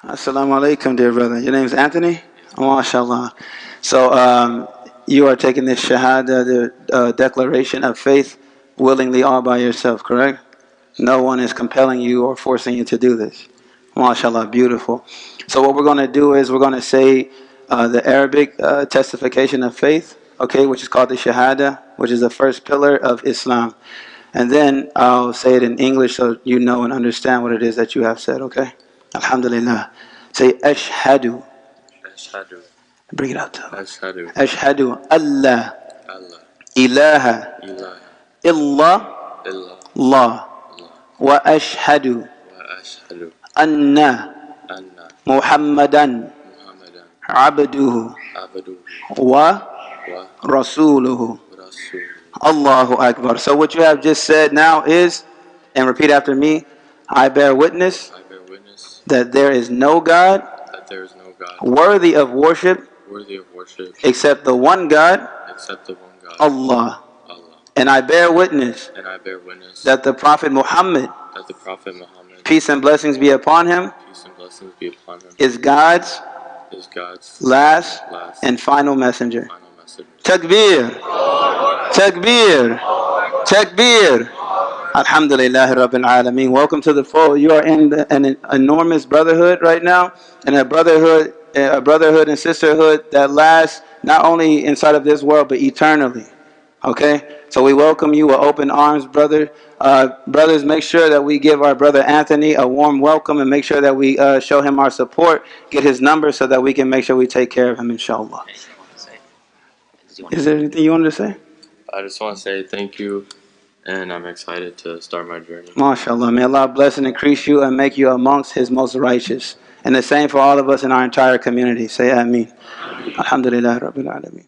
Assalamu alaikum, dear brother. Your name is Anthony? MashaAllah. So you are taking this Shahada, the declaration of faith, willingly all by yourself, correct? No one is compelling you or forcing you to do this. MashaAllah, beautiful. So what we're going to do is we're going to say the Arabic testification of faith, okay, which is called the Shahada, which is the first pillar of Islam. And then I'll say it in English so you know and understand what it is that you have said, okay? Alhamdulillah. Say Ashhadu. Ashhadu. Bring it out. Ashhadu. Ashhadu Allah. Allah. Ilaha. Ilaha. Illa. Illa. Allah. Wa ashhadu. Wa ashhadu. Anna. Anna. Muhammadan. Muhammadan. Abduhu. Abduhu. Wa Wa rasuluhu. Rasul. Allahu Akbar. So what you have just said now is, and repeat after me, I bear witness I bear witness that there is no God that there is no God worthy of worship worthy of worship except the one God, except the one God, Allah. Allah. And I bear witness And I bear witness that the Prophet Muhammad, that the Prophet Muhammad, peace and blessings be upon him, peace and blessings be upon him, is God's is God's last last and final messenger. final message. Takbir! Takbir! Takbir! Alhamdulillah Rabbil Alameen. Welcome to the fold. You are in an enormous brotherhood right now, and a brotherhood and sisterhood that lasts not only inside of this world but eternally. Okay? So we welcome you with open arms, brother. Brothers, make sure that we give our brother Anthony a warm welcome and make sure that we show him our support, get his number so that we can make sure we take care of him, inshallah. Is there anything you wanted to say? I just want to say thank you, and I'm excited to start my journey. MashaAllah. May Allah bless and increase you and make you amongst His most righteous. And the same for all of us in our entire community. Say Ameen. Alhamdulillah Rabbil Alameen.